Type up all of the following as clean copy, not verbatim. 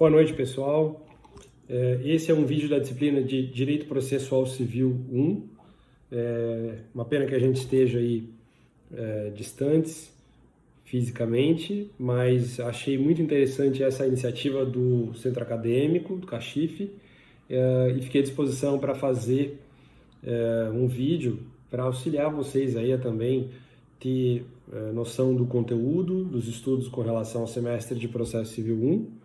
Boa noite, pessoal. Esse é um vídeo da disciplina de Direito Processual Civil 1. Uma pena que a gente esteja aí distantes fisicamente, mas achei muito interessante essa iniciativa do Centro Acadêmico, do CACHIF, e fiquei à disposição para fazer um vídeo para auxiliar vocês aí a também ter noção do conteúdo, dos estudos com relação ao semestre de Processo Civil 1.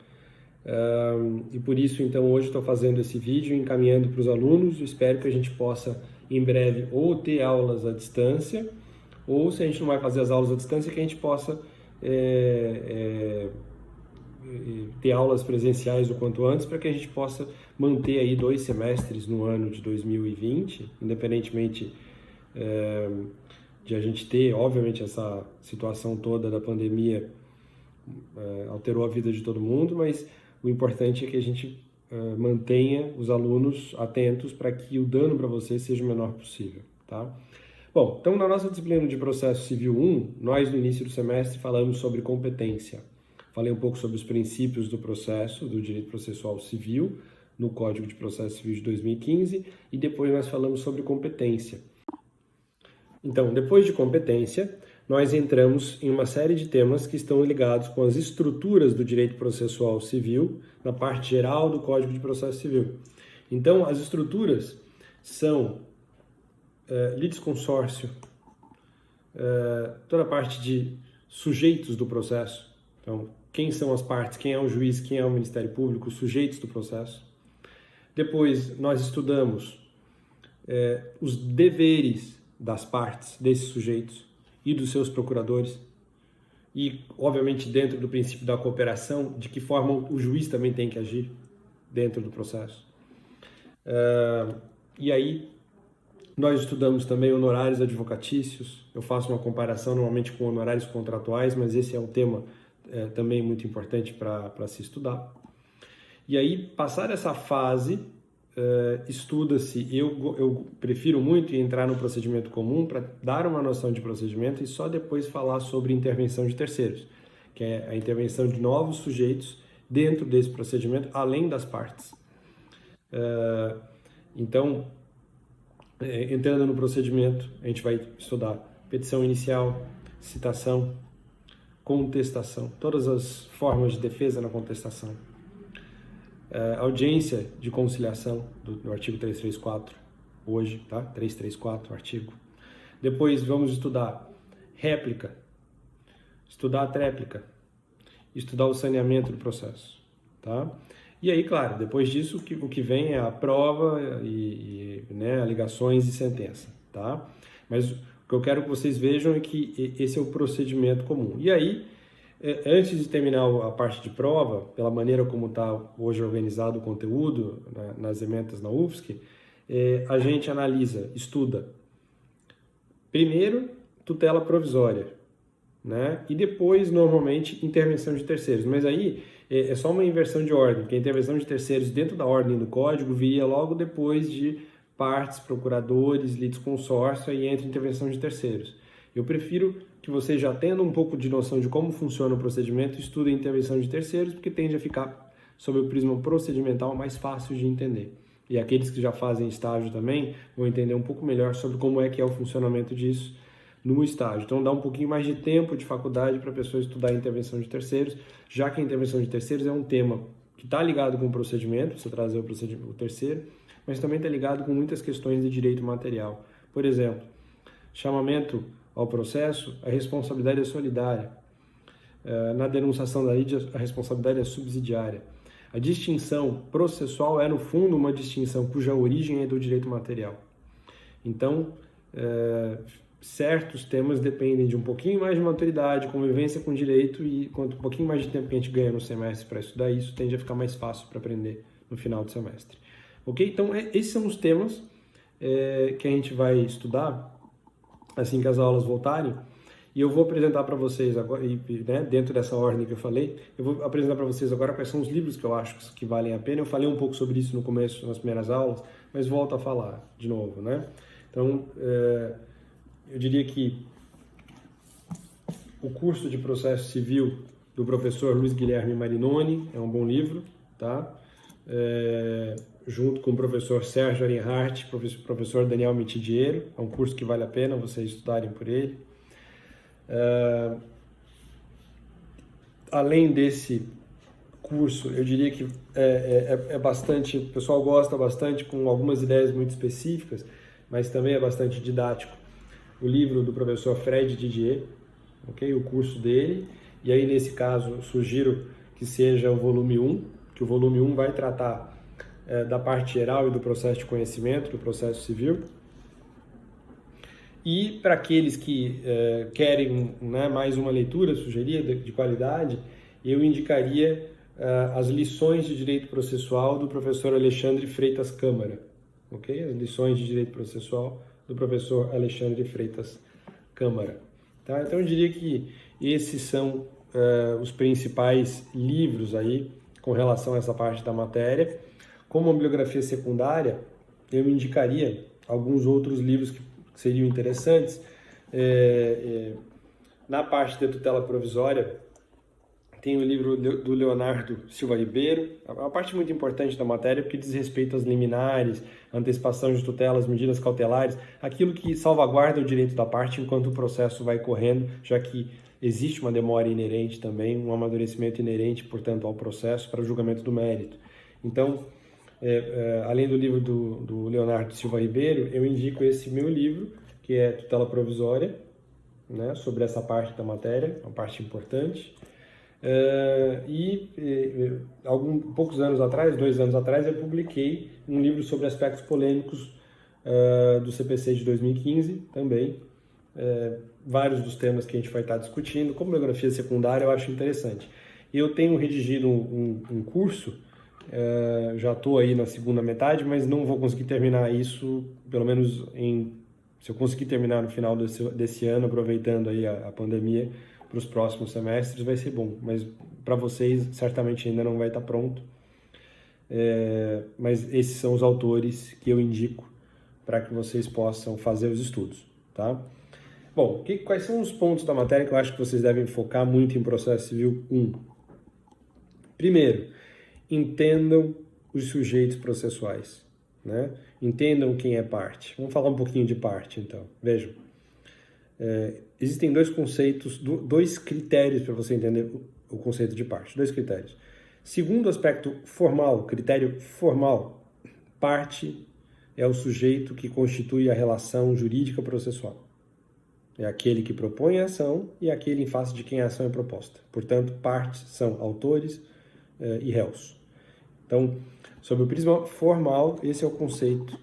E por isso, então, hoje estou fazendo esse vídeo, encaminhando para os alunos. Espero que a gente possa, em breve, ou ter aulas à distância, ou, se a gente não vai fazer as aulas à distância, que a gente possa ter aulas presenciais o quanto antes, para que a gente possa manter aí 2 semestres no ano de 2020, independentemente de a gente ter, obviamente, essa situação toda da pandemia alterou a vida de todo mundo, mas o importante é que a gente mantenha os alunos atentos para que o dano para vocês seja o menor possível, tá? Bom, então na nossa disciplina de Processo Civil 1, nós no início do semestre falamos sobre competência. Falei um pouco sobre os princípios do processo, do direito processual civil, no Código de Processo Civil de 2015, e depois nós falamos sobre competência. Então, depois de competência, nós entramos em uma série de temas que estão ligados com as estruturas do direito processual civil, na parte geral do Código de Processo Civil. Então, as estruturas são litisconsórcio, toda a parte de sujeitos do processo. Então, quem são as partes, quem é o juiz, quem é o Ministério Público, os sujeitos do processo. Depois, nós estudamos os deveres das partes, desses sujeitos e dos seus procuradores, e, obviamente, dentro do princípio da cooperação, de que forma o juiz também tem que agir dentro do processo. E aí, nós estudamos também honorários advocatícios. Eu faço uma comparação normalmente com honorários contratuais, mas esse é um tema também muito importante para se estudar. E aí, passar essa fase, estuda-se, eu prefiro muito entrar no procedimento comum para dar uma noção de procedimento e só depois falar sobre intervenção de terceiros, que é a intervenção de novos sujeitos dentro desse procedimento, além das partes. Então, entrando no procedimento, a gente vai estudar petição inicial, citação, contestação, todas as formas de defesa na contestação. Audiência de conciliação do artigo 334, hoje, tá? 334, artigo. Depois vamos estudar réplica, estudar a tréplica, estudar o saneamento do processo, tá? E aí, claro, depois disso, o que vem é a prova e alegações e sentença, tá? Mas o que eu quero que vocês vejam é que esse é o procedimento comum. E aí, antes de terminar a parte de prova, pela maneira como está hoje organizado o conteúdo nas ementas na UFSC, a gente analisa, estuda, primeiro, tutela provisória, né? E depois, normalmente, intervenção de terceiros. Mas aí é só uma inversão de ordem, porque a intervenção de terceiros dentro da ordem do Código viria logo depois de partes, procuradores, litisconsórcio, aí entra intervenção de terceiros. Eu prefiro que vocês já tenham um pouco de noção de como funciona o procedimento, estudem intervenção de terceiros, porque tende a ficar, sob o prisma procedimental, mais fácil de entender. E aqueles que já fazem estágio também vão entender um pouco melhor sobre como é que é o funcionamento disso no estágio. Então, dá um pouquinho mais de tempo de faculdade para a pessoa estudar a intervenção de terceiros, já que a intervenção de terceiros é um tema que está ligado com o procedimento, você trazer o terceiro, mas também está ligado com muitas questões de direito material. Por exemplo, chamamento ao processo, a responsabilidade é solidária. Na denunciação da lide, a responsabilidade é subsidiária. A distinção processual é, no fundo, uma distinção cuja origem é do direito material. Então, certos temas dependem de um pouquinho mais de maturidade, convivência com o direito, e quanto um pouquinho mais de tempo que a gente ganha no semestre para estudar isso, tende a ficar mais fácil para aprender no final do semestre. Ok? Então, esses são os temas que a gente vai estudar assim que as aulas voltarem, e eu vou apresentar para vocês agora, dentro dessa ordem que eu falei, eu vou apresentar para vocês agora quais são os livros que eu acho que valem a pena. Eu falei um pouco sobre isso no começo, nas primeiras aulas, mas volto a falar de novo, né? Então, eu diria que o curso de processo civil do professor Luiz Guilherme Marinoni é um bom livro, tá? Junto com o professor Sérgio Arinhart, professor Daniel Mitidiero. É um curso que vale a pena vocês estudarem por ele. Além desse curso, eu diria que bastante, o pessoal gosta bastante, com algumas ideias muito específicas, mas também é bastante didático. O livro do professor Fred Didier, ok? O curso dele, e aí nesse caso sugiro que seja o volume 1, que o volume 1 vai tratar da parte geral e do processo de conhecimento, do processo civil. E para aqueles que querem, né, mais uma leitura sugerida de qualidade, eu indicaria as lições de direito processual do professor Alexandre Freitas Câmara, ok? As lições de direito processual do professor Alexandre Freitas Câmara. Tá? Então eu diria que esses são os principais livros aí com relação a essa parte da matéria. Como uma bibliografia secundária, eu indicaria alguns outros livros que seriam interessantes. Na parte da tutela provisória, tem o livro do Leonardo Silva Ribeiro, uma parte muito importante da matéria, porque diz respeito às liminares, antecipação de tutelas, medidas cautelares, aquilo que salvaguarda o direito da parte enquanto o processo vai correndo, já que existe uma demora inerente também, um amadurecimento inerente, portanto, ao processo para o julgamento do mérito. Então, além do livro do Leonardo Silva Ribeiro, eu indico esse meu livro, que é Tutela Provisória, né, sobre essa parte da matéria, uma parte importante. Poucos anos atrás, 2 anos atrás, eu publiquei um livro sobre aspectos polêmicos do CPC de 2015 também. Vários dos temas que a gente vai estar discutindo, como bibliografia secundária, eu acho interessante. Eu tenho redigido um curso, já estou aí na segunda metade, mas não vou conseguir terminar isso, pelo menos se eu conseguir terminar no final desse ano, aproveitando aí a pandemia, para os próximos semestres, vai ser bom, mas para vocês certamente ainda não vai estar pronto. Mas esses são os autores que eu indico para que vocês possam fazer os estudos, tá? Bom, quais são os pontos da matéria que eu acho que vocês devem focar muito em processo civil 1? Primeiro, entendam os sujeitos processuais, né? Entendam quem é parte. Vamos falar um pouquinho de parte, então. Vejam. Existem dois critérios para você entender o conceito de parte. 2 critérios. Segundo o aspecto formal, critério formal, parte é o sujeito que constitui a relação jurídica processual. É aquele que propõe a ação e aquele em face de quem a ação é proposta. Portanto, partes são autores e réus. Então, sob o prisma formal, esse é o conceito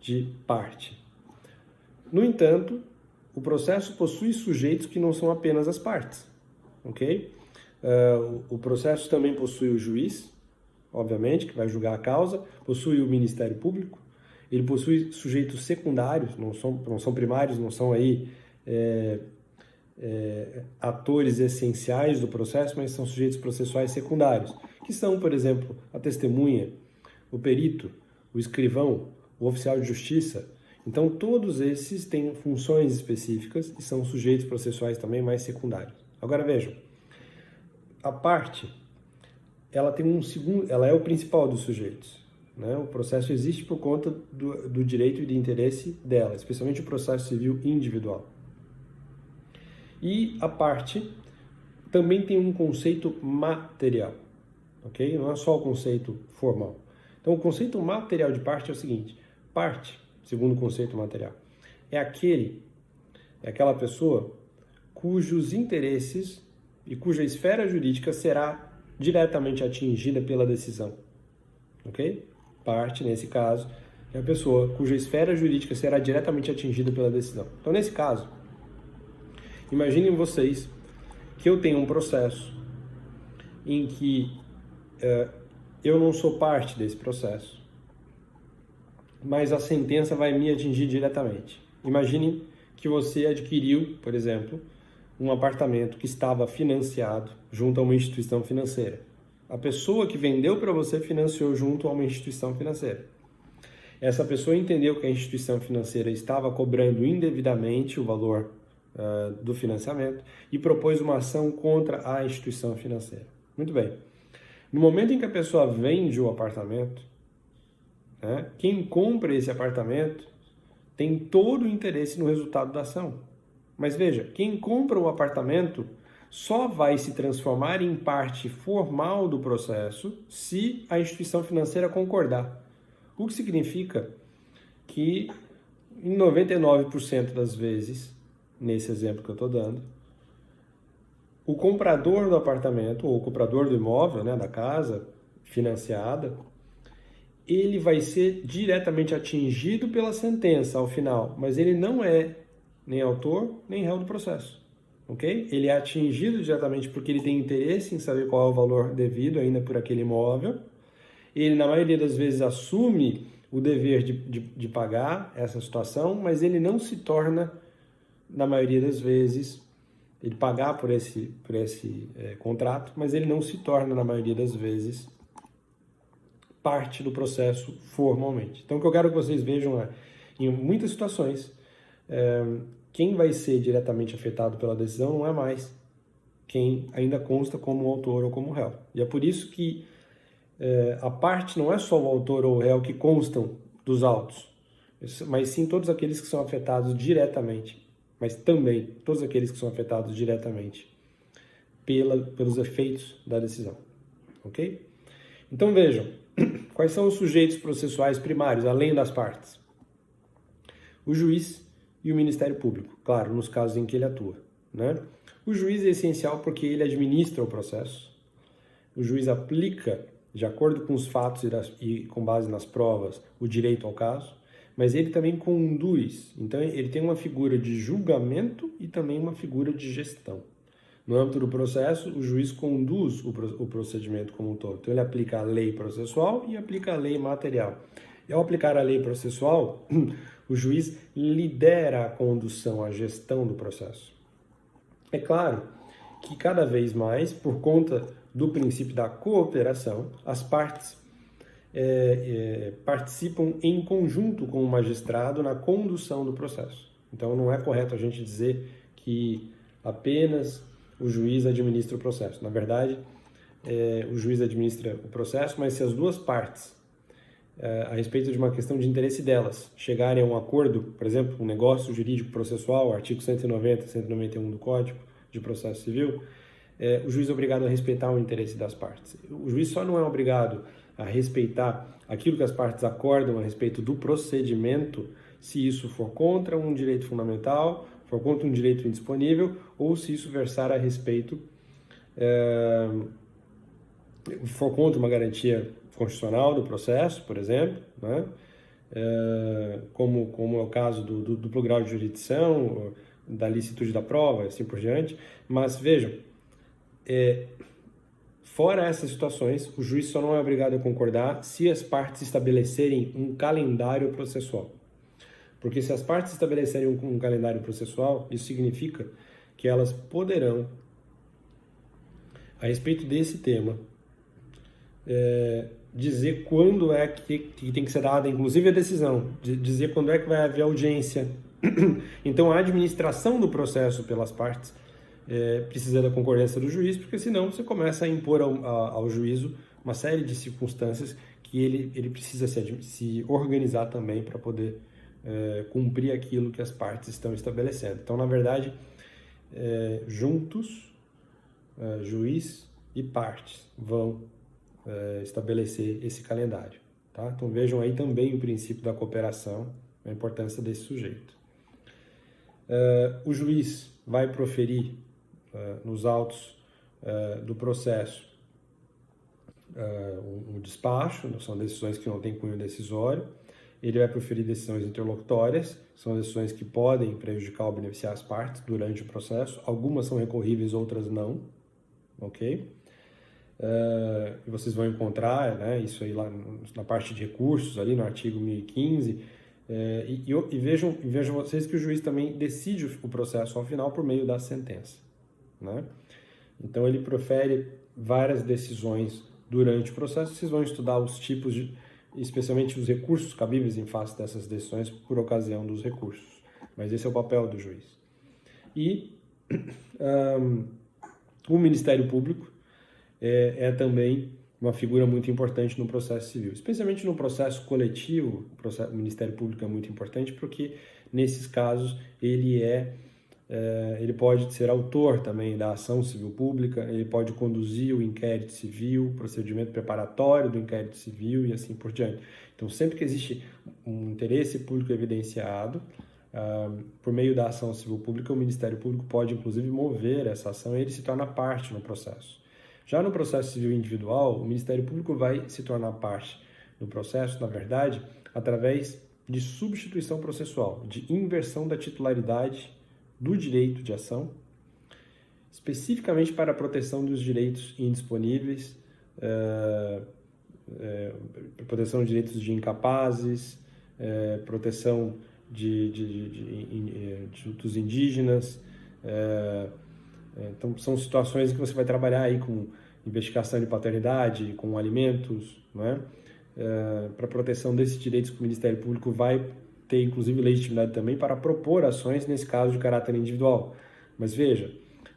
de parte. No entanto, o processo possui sujeitos que não são apenas as partes, ok? O processo também possui o juiz, obviamente, que vai julgar a causa, possui o Ministério Público, ele possui sujeitos secundários, não são primários, não são aí atores essenciais do processo, mas são sujeitos processuais secundários, que são, por exemplo, a testemunha, o perito, o escrivão, o oficial de justiça. Então, todos esses têm funções específicas e são sujeitos processuais também mais secundários. Agora, vejam, a parte, ela é o principal dos sujeitos, né? O processo existe por conta do direito e de interesse dela, especialmente o processo civil individual. E a parte também tem um conceito material, ok? Não é só o conceito formal. Então, o conceito material de parte é o seguinte: parte, segundo o conceito material, é aquela pessoa cujos interesses e cuja esfera jurídica será diretamente atingida pela decisão, ok? Parte, nesse caso, é a pessoa cuja esfera jurídica será diretamente atingida pela decisão. Então, nesse caso, imaginem vocês que eu tenho um processo em que eu não sou parte desse processo, mas a sentença vai me atingir diretamente. Imagine que você adquiriu, por exemplo, um apartamento que estava financiado junto a uma instituição financeira. A pessoa que vendeu para você financiou junto a uma instituição financeira. Essa pessoa entendeu que a instituição financeira estava cobrando indevidamente o valor do financiamento e propôs uma ação contra a instituição financeira. Muito bem. No momento em que a pessoa vende o apartamento, né, quem compra esse apartamento tem todo o interesse no resultado da ação. Mas veja, quem compra o apartamento só vai se transformar em parte formal do processo se a instituição financeira concordar. O que significa que em 99% das vezes, nesse exemplo que eu estou dando, o comprador do apartamento, ou o comprador do imóvel, né, da casa financiada, ele vai ser diretamente atingido pela sentença ao final, mas ele não é nem autor nem réu do processo, ok? Ele é atingido diretamente porque ele tem interesse em saber qual é o valor devido ainda por aquele imóvel. Ele, na maioria das vezes, assume o dever de pagar essa situação, mas ele não se torna, na maioria das vezes, ele pagar por esse contrato, mas ele não se torna, na maioria das vezes, parte do processo formalmente. Então, o que eu quero que vocês vejam é, em muitas situações, quem vai ser diretamente afetado pela decisão não é mais quem ainda consta como autor ou como réu. E é por isso que a parte não é só o autor ou o réu que constam dos autos, mas sim todos aqueles que são afetados diretamente, mas também todos aqueles que são afetados diretamente pelos efeitos da decisão, ok? Então vejam, quais são os sujeitos processuais primários, além das partes? O juiz e o Ministério Público, claro, nos casos em que ele atua, né? O juiz é essencial porque ele administra o processo, o juiz aplica, de acordo com os fatos e com base nas provas, o direito ao caso, mas ele também conduz, então ele tem uma figura de julgamento e também uma figura de gestão. No âmbito do processo, o juiz conduz o procedimento como um todo. Então, ele aplica a lei processual e aplica a lei material. E ao aplicar a lei processual, o juiz lidera a condução, a gestão do processo. É claro que cada vez mais, por conta do princípio da cooperação, as partes participam em conjunto com o magistrado na condução do processo. Então, não é correto a gente dizer que apenas o juiz administra o processo. Na verdade, o juiz administra o processo, mas se as duas partes, a respeito de uma questão de interesse delas, chegarem a um acordo, por exemplo, um negócio jurídico processual, artigo 190, 191 do Código de Processo Civil, o juiz é obrigado a respeitar o interesse das partes. O juiz só não é obrigado a respeitar aquilo que as partes acordam a respeito do procedimento se isso for contra um direito fundamental, for contra um direito indisponível, ou se isso versar a respeito, for contra uma garantia constitucional do processo, por exemplo, né? Como é o caso do duplo grau de jurisdição, da licitude da prova, assim por diante. Mas vejam, fora essas situações, o juiz só não é obrigado a concordar se as partes estabelecerem um calendário processual. Porque se as partes estabelecerem um calendário processual, isso significa que elas poderão, a respeito desse tema, dizer quando é que tem que ser dada, inclusive a decisão, dizer quando é que vai haver audiência. Então, a administração do processo pelas partes precisa da concordância do juiz, porque senão você começa a impor ao juízo uma série de circunstâncias que ele precisa se organizar também para poder cumprir aquilo que as partes estão estabelecendo. Então, na verdade, juntos, juiz e partes vão estabelecer esse calendário. Tá? Então, vejam aí também o princípio da cooperação, a importância desse sujeito. O juiz vai proferir nos autos do processo um despacho, são decisões que não têm cunho decisório. Ele vai proferir decisões interlocutórias, são decisões que podem prejudicar ou beneficiar as partes durante o processo. Algumas são recorríveis, outras não, ok? E vocês vão encontrar, né, isso aí lá na parte de recursos, ali no artigo 1015, e vejam vocês que o juiz também decide o processo ao final por meio da sentença, né? Então ele profere várias decisões durante o processo. Vocês vão estudar os tipos especialmente os recursos cabíveis em face dessas decisões por ocasião dos recursos. Mas esse é o papel do juiz. E o Ministério Público é também uma figura muito importante no processo civil, especialmente no processo coletivo. O Ministério Público é muito importante porque nesses casos ele pode ser autor também da ação civil pública, ele pode conduzir o inquérito civil, o procedimento preparatório do inquérito civil e assim por diante. Então, sempre que existe um interesse público evidenciado, por meio da ação civil pública, o Ministério Público pode, inclusive, mover essa ação e ele se torna parte no processo. Já no processo civil individual, o Ministério Público vai se tornar parte do processo, na verdade, através de substituição processual, de inversão da titularidade do direito de ação, especificamente para a proteção dos direitos indisponíveis, proteção de direitos de incapazes, proteção dos indígenas. Então, são situações que você vai trabalhar aí com investigação de paternidade, com alimentos, não é? Para proteção desses direitos que o Ministério Público vai ter, inclusive, legitimidade também para propor ações, nesse caso, de caráter individual. Mas veja,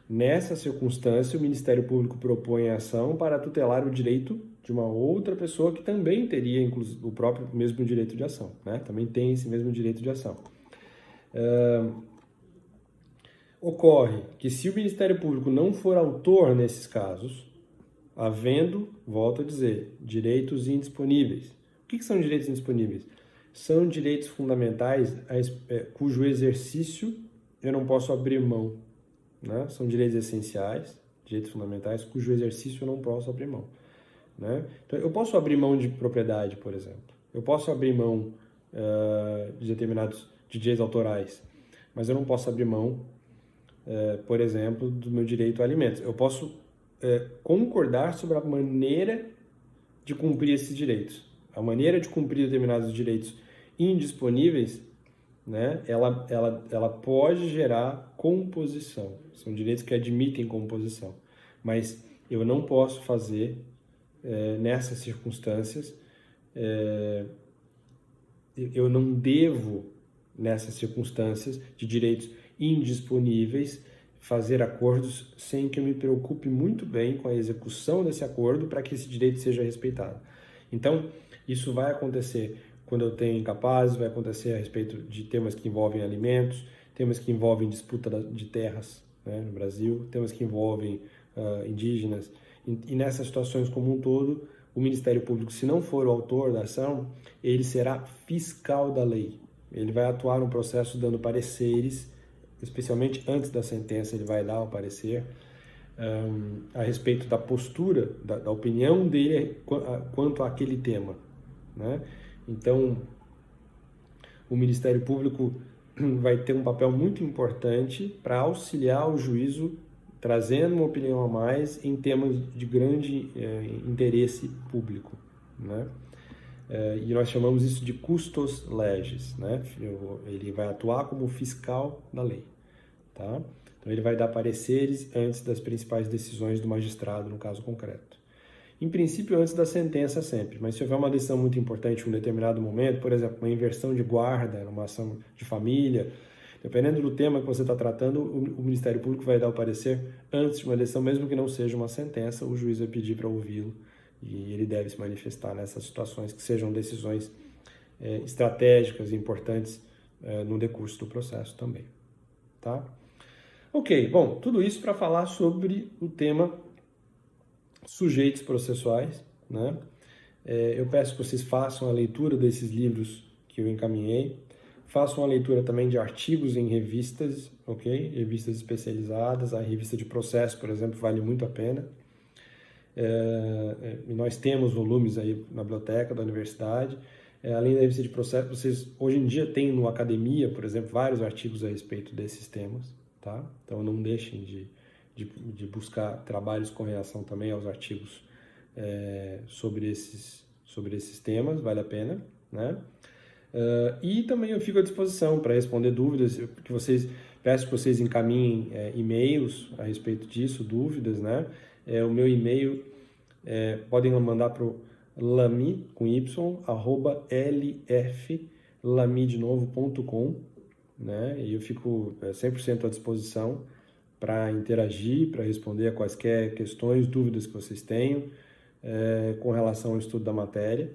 nessa circunstância, o Ministério Público propõe a ação para tutelar o direito de uma outra pessoa que também teria, inclusive, o próprio mesmo direito de ação, né? Também tem esse mesmo direito de ação. Ocorre que se o Ministério Público não for autor nesses casos, havendo, volto a dizer, direitos indisponíveis. O que são direitos indisponíveis? São direitos fundamentais cujo exercício eu não posso abrir mão, né? São direitos essenciais, direitos fundamentais, cujo exercício eu não posso abrir mão, né? Então, eu posso abrir mão de propriedade, por exemplo. Eu posso abrir mão de determinados direitos autorais, mas eu não posso abrir mão, por exemplo, do meu direito a alimentos. Eu posso concordar sobre a maneira de cumprir esses direitos. A maneira de cumprir determinados direitos indisponíveis, né, ela pode gerar composição. São direitos que admitem composição. Mas eu não posso fazer, nessas circunstâncias, eu não devo, nessas circunstâncias de direitos indisponíveis, fazer acordos sem que eu me preocupe muito bem com a execução desse acordo para que esse direito seja respeitado. Então, isso vai acontecer quando eu tenho incapazes, vai acontecer a respeito de temas que envolvem alimentos, temas que envolvem disputa de terras, né, no Brasil, temas que envolvem indígenas. E nessas situações como um todo, o Ministério Público, se não for o autor da ação, ele será fiscal da lei. Ele vai atuar no processo dando pareceres, especialmente antes da sentença, ele vai dar o parecer a respeito da postura, da opinião dele quanto àquele tema, né? Então, o Ministério Público vai ter um papel muito importante para auxiliar o juízo, trazendo uma opinião a mais em temas de grande interesse público, né? E nós chamamos isso de custos legis, né? Ele vai atuar como fiscal da lei, tá? Então ele vai dar pareceres antes das principais decisões do magistrado, no caso concreto. Em princípio, antes da sentença sempre, mas se houver uma decisão muito importante em um determinado momento, por exemplo, uma inversão de guarda, uma ação de família, dependendo do tema que você está tratando, o Ministério Público vai dar o parecer antes de uma decisão, mesmo que não seja uma sentença, o juiz vai pedir para ouvi-lo e ele deve se manifestar nessas situações que sejam decisões estratégicas e importantes no decurso do processo também, tá? Ok, bom, tudo isso para falar sobre o tema sujeitos processuais, né? Eu peço que vocês façam a leitura desses livros que eu encaminhei, façam a leitura também de artigos em revistas, ok? Revistas especializadas, a revista de processo, por exemplo, vale muito a pena. E nós temos volumes aí na biblioteca da universidade. Além da revista de processo, vocês hoje em dia têm no Academia, por exemplo, vários artigos a respeito desses temas, tá? Então não deixem de buscar trabalhos com relação também aos artigos sobre esses temas, vale a pena, né? E também eu fico à disposição para responder dúvidas, peço que vocês encaminhem e-mails a respeito disso, dúvidas, né? O meu e-mail podem mandar para o lami, com y, @lflamidenovo.com, né? E eu fico 100% à disposição para interagir, para responder a quaisquer questões, dúvidas que vocês tenham. com relação ao estudo da matéria.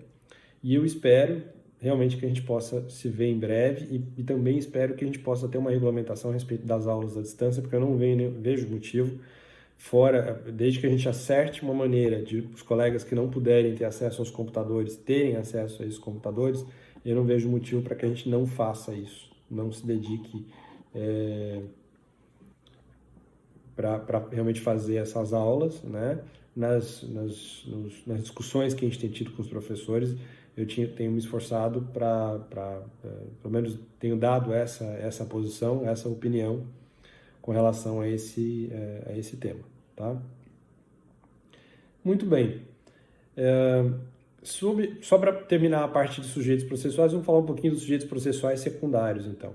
E eu espero realmente que a gente possa se ver em breve e também espero que a gente possa ter uma regulamentação a respeito das aulas à distância, porque eu não vejo motivo, desde que a gente acerte uma maneira de os colegas que não puderem ter acesso aos computadores terem acesso a esses computadores, eu não vejo motivo para que a gente não faça isso, não se dedique para realmente fazer essas aulas, né? Nas discussões que a gente tem tido com os professores, eu tenho me esforçado pelo menos tenho dado essa posição, essa opinião com relação a esse tema, tá? Muito bem. Só para terminar a parte de sujeitos processuais, vamos falar um pouquinho dos sujeitos processuais secundários, então.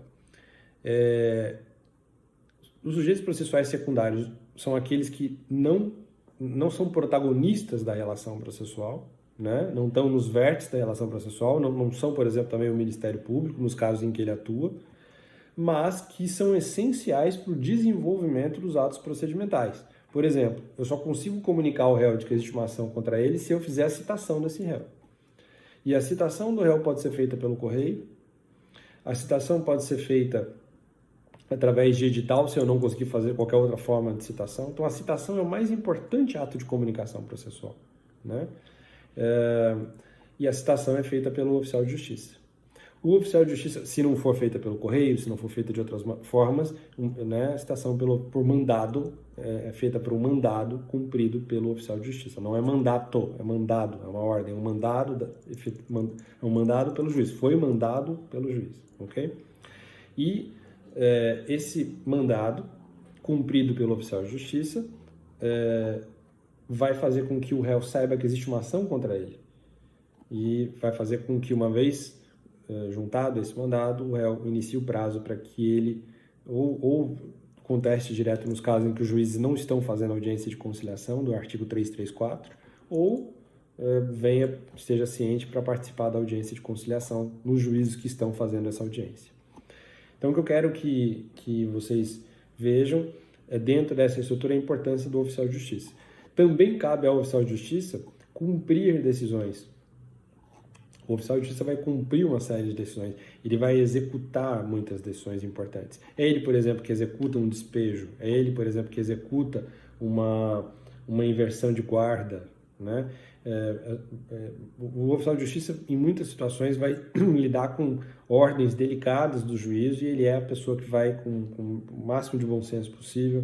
Os sujeitos processuais secundários são aqueles que não são protagonistas da relação processual, né? Não estão nos vértices da relação processual, não são, por exemplo, também o Ministério Público, nos casos em que ele atua, mas que são essenciais para o desenvolvimento dos atos procedimentais. Por exemplo, eu só consigo comunicar ao réu de que existe uma ação contra ele se eu fizer a citação desse réu. E a citação do réu pode ser feita pelo correio, a citação pode ser feita através de edital, se eu não conseguir fazer qualquer outra forma de citação. Então, a citação é o mais importante ato de comunicação processual, né? E a citação é feita pelo oficial de justiça. O oficial de justiça, se não for feita pelo correio, se não for feita de outras formas, né, a citação por mandado é feita por um mandado cumprido pelo oficial de justiça. Não é mandato, é mandado, é uma ordem, é um mandado pelo juiz. Foi mandado pelo juiz, ok? E esse mandado cumprido pelo oficial de justiça vai fazer com que o réu saiba que existe uma ação contra ele e vai fazer com que, uma vez juntado esse mandado, o réu inicie o prazo para que ele ou conteste direto nos casos em que os juízes não estão fazendo audiência de conciliação, do artigo 334, ou esteja ciente para participar da audiência de conciliação nos juízes que estão fazendo essa audiência. Então, o que eu quero que vocês vejam dentro dessa estrutura, a importância do oficial de justiça. Também cabe ao oficial de justiça cumprir decisões. O oficial de justiça vai cumprir uma série de decisões, ele vai executar muitas decisões importantes. É ele, por exemplo, que executa um despejo, é ele, por exemplo, que executa uma inversão de guarda, né? O oficial de justiça, em muitas situações, vai lidar com ordens delicadas do juiz e ele é a pessoa que vai, com o máximo de bom senso possível,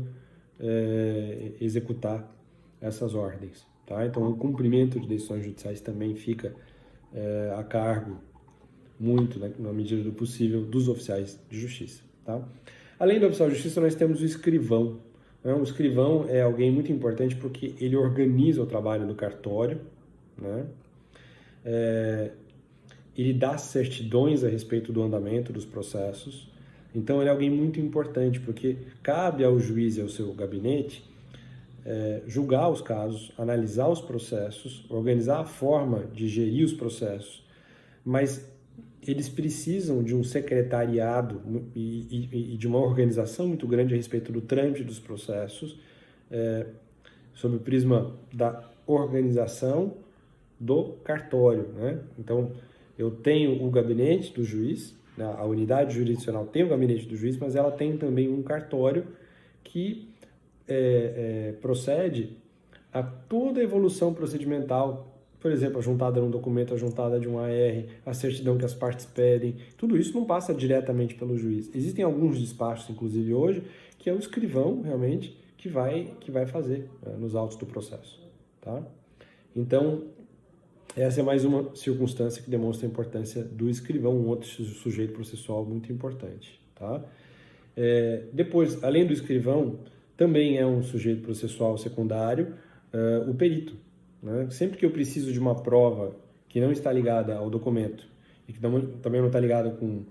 executar essas ordens, tá? Então, o cumprimento de decisões judiciais também fica a cargo, muito, né, na medida do possível, dos oficiais de justiça, tá? Além do oficial de justiça, nós temos o escrivão. O escrivão é alguém muito importante porque ele organiza o trabalho do cartório, né? Ele dá certidões a respeito do andamento dos processos. Então, ele é alguém muito importante porque cabe ao juiz e ao seu gabinete julgar os casos, analisar os processos, organizar a forma de gerir os processos, mas eles precisam de um secretariado e de uma organização muito grande a respeito do trâmite dos processos, sob o prisma da organização do cartório, né? Então, eu tenho o gabinete do juiz, né? A unidade jurisdicional tem o gabinete do juiz, mas ela tem também um cartório que procede a toda a evolução procedimental, por exemplo, a juntada de um documento, a juntada de um AR, a certidão que as partes pedem, tudo isso não passa diretamente pelo juiz. Existem alguns despachos, inclusive hoje, que é o escrivão, realmente, que vai fazer nos autos do processo, tá? Então, essa é mais uma circunstância que demonstra a importância do escrivão, um outro sujeito processual muito importante, tá? Depois, além do escrivão, também é um sujeito processual secundário, o perito, né? Sempre que eu preciso de uma prova que não está ligada ao documento e que também não está ligada com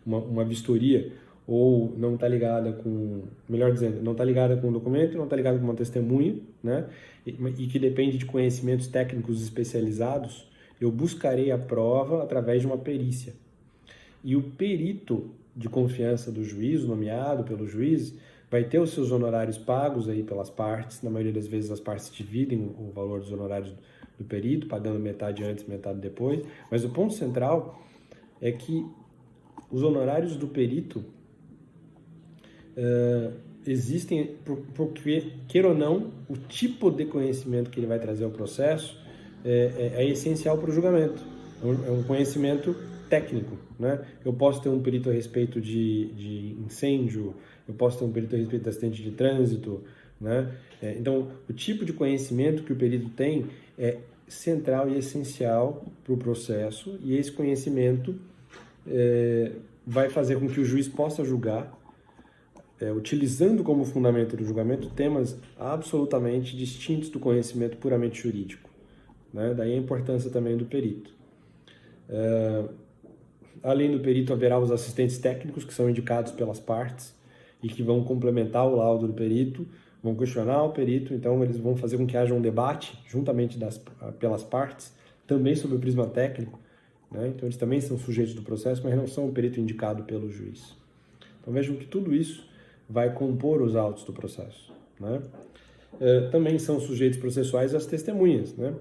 uma vistoria, ou não está ligada com, melhor dizendo, não está ligada com o documento, não está ligada com uma testemunha, né? E que depende de conhecimentos técnicos especializados, eu buscarei a prova através de uma perícia. E o perito de confiança do juiz, nomeado pelo juiz, vai ter os seus honorários pagos aí pelas partes, na maioria das vezes as partes dividem o valor dos honorários do perito, pagando metade antes, metade depois, mas o ponto central é que os honorários do perito existem porque, queira ou não, o tipo de conhecimento que ele vai trazer ao processo é essencial para o julgamento. É um conhecimento técnico, né? Eu posso ter um perito a respeito de incêndio, eu posso ter um perito a respeito de acidente de trânsito, né? Então, o tipo de conhecimento que o perito tem é central e essencial para o processo, e esse conhecimento vai fazer com que o juiz possa julgar, utilizando como fundamento do julgamento temas absolutamente distintos do conhecimento puramente jurídico, né? Daí a importância também do perito. Além do perito, haverá os assistentes técnicos, que são indicados pelas partes e que vão complementar o laudo do perito, vão questionar o perito, então eles vão fazer com que haja um debate juntamente pelas partes, também sobre o prisma técnico, né? Então eles também são sujeitos do processo, mas não são o perito indicado pelo juiz. Então vejam que tudo isso vai compor os autos do processo, né? Também são sujeitos processuais as testemunhas, né?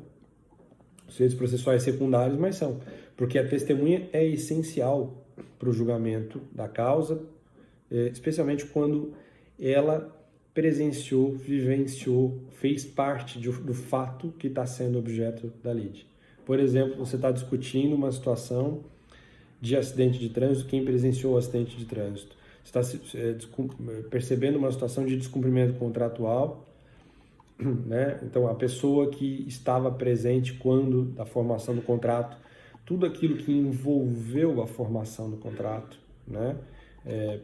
Sujeitos processuais secundários, mas são, porque a testemunha é essencial para o julgamento da causa, especialmente quando ela presenciou, vivenciou, fez parte do fato que está sendo objeto da lide. Por exemplo, você está discutindo uma situação de acidente de trânsito, quem presenciou o acidente de trânsito. Você está percebendo uma situação de descumprimento contratual, né? Então, a pessoa que estava presente quando da formação do contrato, tudo aquilo que envolveu a formação do contrato, né?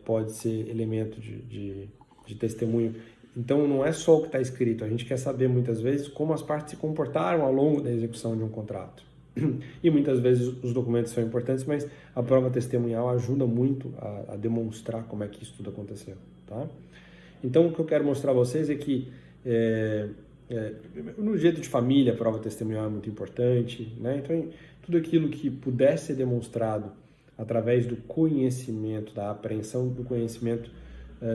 Pode ser elemento de testemunho. Então, não é só o que está escrito, a gente quer saber muitas vezes como as partes se comportaram ao longo da execução de um contrato. E muitas vezes os documentos são importantes, mas a prova testemunhal ajuda muito a demonstrar como é que isso tudo aconteceu, tá? Então, o que eu quero mostrar a vocês é que no jeito de família, a prova testemunhal é muito importante, né? Então, tudo aquilo que puder ser demonstrado através do conhecimento, da apreensão do conhecimento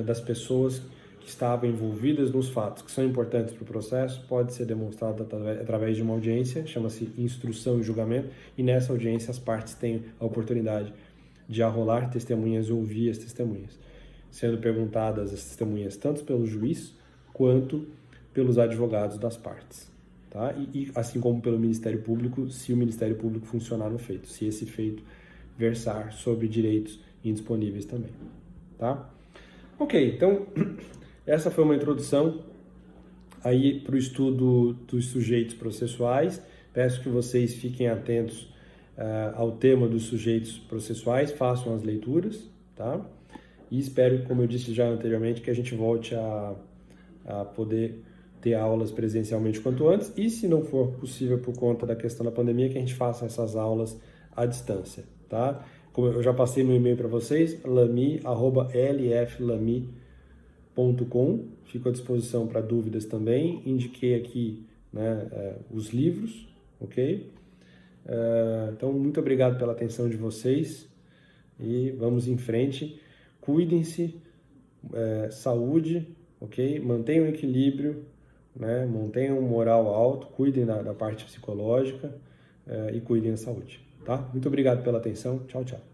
das pessoas que estavam envolvidas nos fatos, que são importantes para o processo, pode ser demonstrado através de uma audiência, chama-se instrução e julgamento, e nessa audiência as partes têm a oportunidade de arrolar testemunhas ou ouvir as testemunhas, sendo perguntadas as testemunhas tanto pelo juiz quanto pelos advogados das partes, tá? E assim como pelo Ministério Público, se o Ministério Público funcionar no feito, se esse feito versar sobre direitos indisponíveis também, tá? Ok, então essa foi uma introdução aí para o estudo dos sujeitos processuais. Peço que vocês fiquem atentos ao tema dos sujeitos processuais, façam as leituras, tá? E espero, como eu disse já anteriormente, que a gente volte a poder ter aulas presencialmente quanto antes, e se não for possível por conta da questão da pandemia, que a gente faça essas aulas à distância, tá? Como eu já passei meu e-mail para vocês, lami@lflami.com, fico à disposição para dúvidas também, indiquei aqui, né, os livros, ok? Então, muito obrigado pela atenção de vocês e vamos em frente. Cuidem-se, saúde, ok? Mantenham o equilíbrio, né? Mantenham um moral alto, cuidem da parte psicológica e cuidem da saúde, tá? Muito obrigado pela atenção. Tchau, tchau.